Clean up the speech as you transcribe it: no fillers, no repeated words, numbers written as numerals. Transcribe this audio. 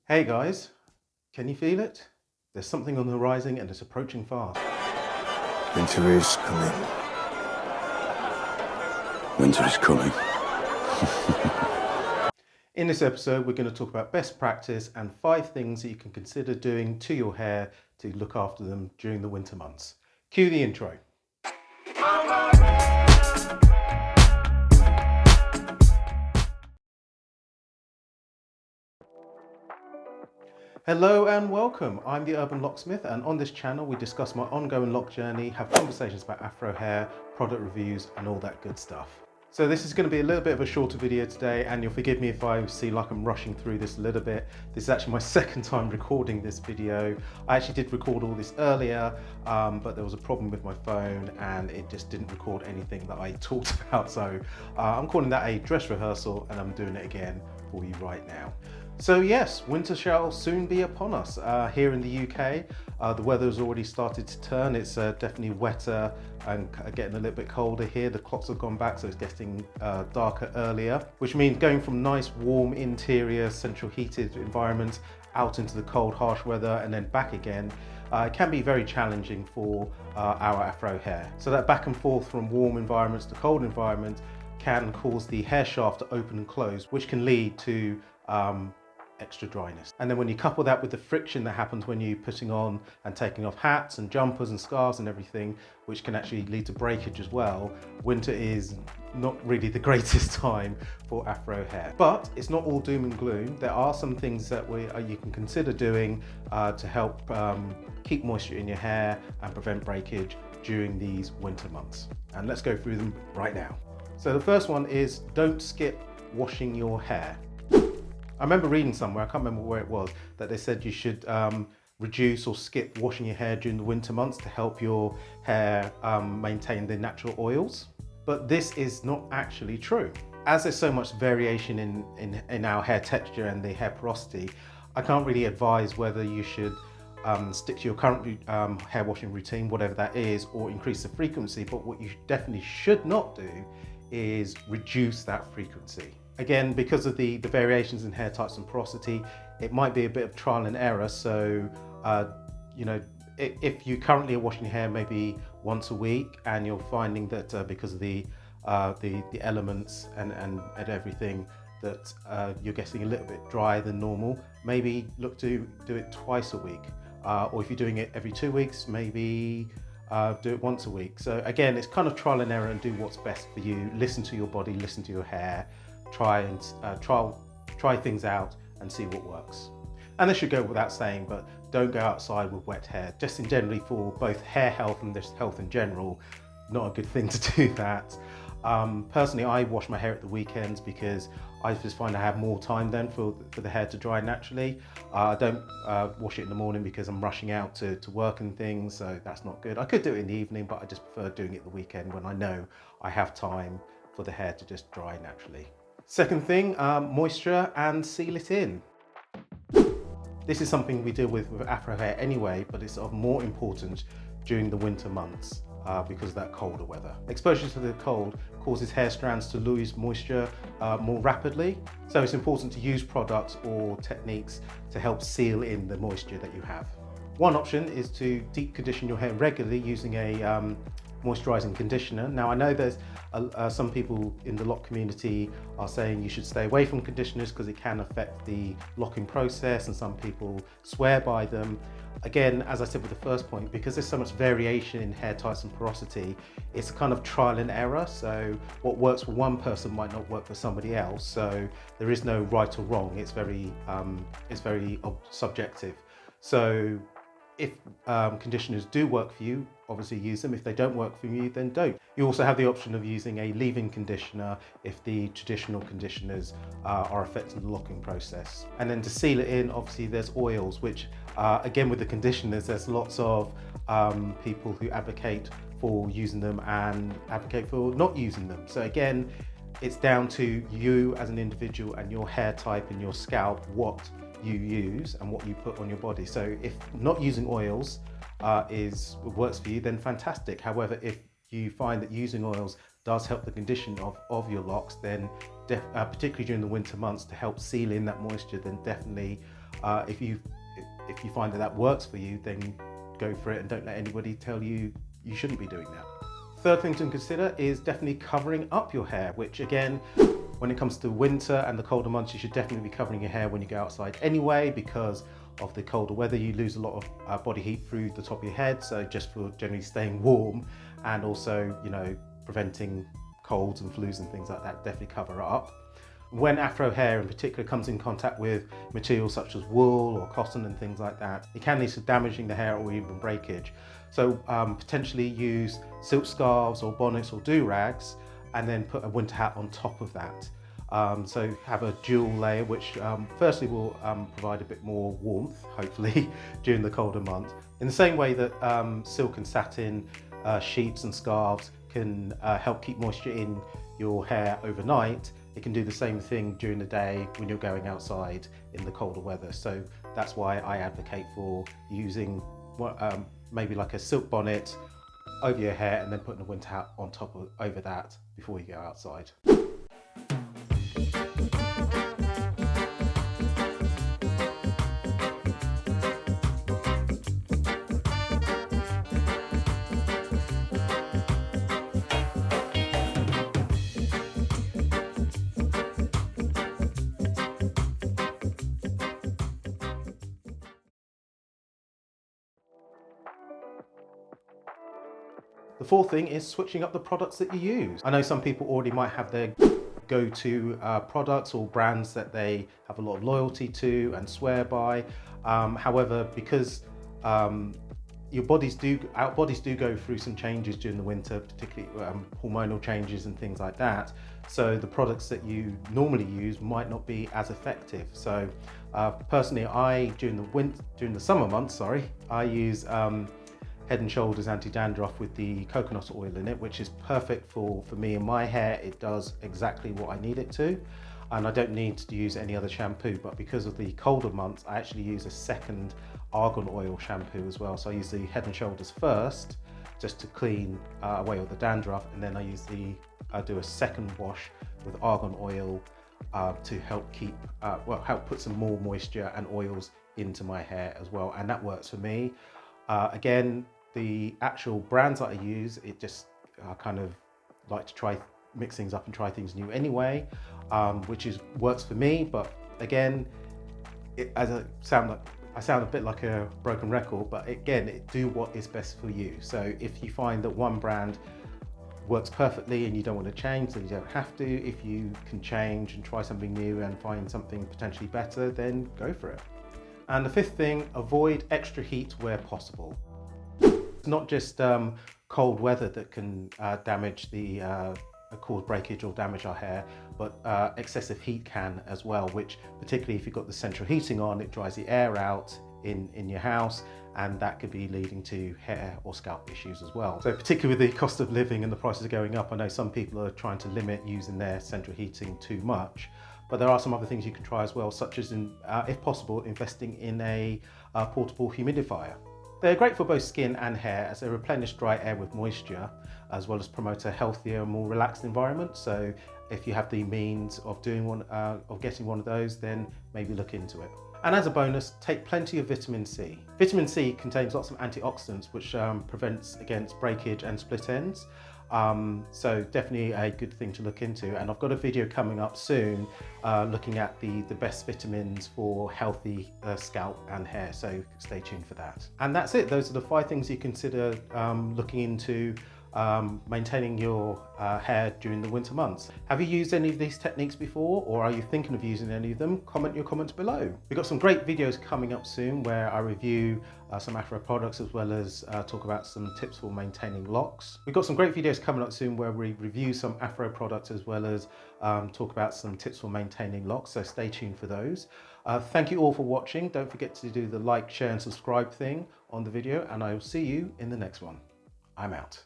Hey guys, can you feel it? There's something on the horizon and it's approaching fast. Winter is coming. Winter is coming. In this episode, we're going to talk about best practice and 5 things that you can consider doing to your hair to look after them during the winter months. Cue the intro. Hello and welcome. I'm the Urban Locksmith, and on this channel we discuss my ongoing lock journey, have conversations about afro hair, product reviews and all that good stuff. So this is going to be a little bit of a shorter video today, and you'll forgive me if I seem like I'm rushing through this a little bit. This is actually my second time recording this video. I actually did record all this earlier, but there was a problem with my phone and it just didn't record anything that I talked about. So I'm calling that a dress rehearsal, and I'm doing it again for you right now. So yes, winter shall soon be upon us. Here in the UK, the weather has already started to turn. It's definitely wetter and getting a little bit colder here. The clocks have gone back, so it's getting darker earlier, which means going from nice, warm, interior, central heated environments out into the cold, harsh weather and then back again. It can be very challenging for our afro hair. So that back and forth from warm environments to cold environments can cause the hair shaft to open and close, which can lead to extra dryness. And then when you couple that with the friction that happens when you're putting on and taking off hats and jumpers and scarves and everything, which can actually lead to breakage as well, winter is not really the greatest time for afro hair. But it's not all doom and gloom. There are some things that you can consider doing to help keep moisture in your hair and prevent breakage during these winter months. And let's go through them right now. So the first one is don't skip washing your hair. I remember reading somewhere, I can't remember where it was, that they said you should reduce or skip washing your hair during the winter months to help your hair maintain the natural oils. But this is not actually true. As there's so much variation in our hair texture and the hair porosity, I can't really advise whether you should stick to your current hair washing routine, whatever that is, or increase the frequency. But what you definitely should not do is reduce that frequency. Again, because of the variations in hair types and porosity, it might be a bit of trial and error. So, if you currently are washing your hair maybe once a week and you're finding that because of the elements and everything that you're getting a little bit drier than normal, maybe look to do it twice a week. Or if you're doing it every 2 weeks, maybe do it once a week. So again, it's kind of trial and error and do what's best for you. Listen to your body, listen to your hair. Try things out and see what works. And this should go without saying, but don't go outside with wet hair. Just in generally for both hair health and just health in general, not a good thing to do that. Personally, I wash my hair at the weekends because I just find I have more time then for the hair to dry naturally. I don't wash it in the morning because I'm rushing out to work and things, so that's not good. I could do it in the evening, but I just prefer doing it the weekend when I know I have time for the hair to just dry naturally. Second thing, moisture and seal it in. This is something we deal with afro hair anyway, but it's of more importance during the winter months because of that colder weather. Exposure to the cold causes hair strands to lose moisture more rapidly, so it's important to use products or techniques to help seal in the moisture that you have. One option is to deep condition your hair regularly using a moisturizing conditioner. Now I know there's some people in the lock community are saying you should stay away from conditioners because it can affect the locking process, and some people swear by them. Again, as I said with the first point, because there's so much variation in hair types and porosity, it's kind of trial and error. So what works for one person might not work for somebody else. So there is no right or wrong. It's very subjective. So if conditioners do work for you, obviously use them. If they don't work for you, then don't. You also have the option of using a leave-in conditioner if the traditional conditioners are affecting the locking process. And then to seal it in, obviously there's oils, which again with the conditioners, there's lots of people who advocate for using them and advocate for not using them. So again, it's down to you as an individual and your hair type and your scalp, what you use and what you put on your body. So if not using oils works for you, then fantastic. However, if you find that using oils does help the condition of your locks, then particularly during the winter months to help seal in that moisture, then definitely If you find that works for you, then go for it and don't let anybody tell you you shouldn't be doing that. Third thing to consider is definitely covering up your hair, which again, when it comes to winter and the colder months, you should definitely be covering your hair when you go outside anyway, because of the colder weather. You lose a lot of body heat through the top of your head, so just for generally staying warm and also, you know, preventing colds and flus and things like that, definitely cover it up. When afro hair in particular comes in contact with materials such as wool or cotton and things like that, it can lead to damaging the hair or even breakage. So potentially use silk scarves or bonnets or do-rags and then put a winter hat on top of that. So have a dual layer, which firstly will provide a bit more warmth, hopefully, during the colder months. In the same way that silk and satin sheets and scarves can help keep moisture in your hair overnight, it can do the same thing during the day when you're going outside in the colder weather. So that's why I advocate for using maybe like a silk bonnet over your hair and then putting a winter hat on top of over that before you go outside. The fourth thing is switching up the products that you use. I know some people already might have their go-to products or brands that they have a lot of loyalty to and swear by. However, because our bodies do go through some changes during the winter, particularly hormonal changes and things like that. So the products that you normally use might not be as effective. So personally, during the summer months, I use Head and Shoulders anti-dandruff with the coconut oil in it, which is perfect for me and my hair. It does exactly what I need it to, and I don't need to use any other shampoo. But because of the colder months, I actually use a second argan oil shampoo as well. So I use the Head and Shoulders first, just to clean away all the dandruff, and then I do a second wash with argan oil to help help put some more moisture and oils into my hair as well, and that works for me. Again, the actual brands that I use, I kind of like to mix things up and try things new anyway, which works for me. But again, I sound a bit like a broken record, but again, do what is best for you. So if you find that one brand works perfectly and you don't want to change, then you don't have to. If you can change and try something new and find something potentially better, then go for it. And the fifth thing, avoid extra heat where possible. It's not just cold weather that can cause breakage or damage our hair, but excessive heat can as well, which particularly if you've got the central heating on, it dries the air out in your house, and that could be leading to hair or scalp issues as well. So particularly with the cost of living and the prices going up, I know some people are trying to limit using their central heating too much. But there are some other things you can try as well, such as, if possible, investing in a portable humidifier. They're great for both skin and hair, as they replenish dry air with moisture, as well as promote a healthier, more relaxed environment. So if you have the means of getting one of those, then maybe look into it. And as a bonus, take plenty of vitamin C. Vitamin C contains lots of antioxidants, which prevents against breakage and split ends. So definitely a good thing to look into, and I've got a video coming up soon looking at the best vitamins for healthy scalp and hair, so stay tuned for that. And that's it. Those are the 5 things you consider looking into maintaining your hair during the winter months. Have you used any of these techniques before, or are you thinking of using any of them? Comment your comments below. We've got some great videos coming up soon where I review some afro products, as well as talk about some tips for maintaining locks. We've got some great videos coming up soon where we review some afro products, as well as talk about some tips for maintaining locks, so stay tuned for those. Thank you all for watching. Don't forget to do the like, share and subscribe thing on the video, and I will see you in the next one. I'm out.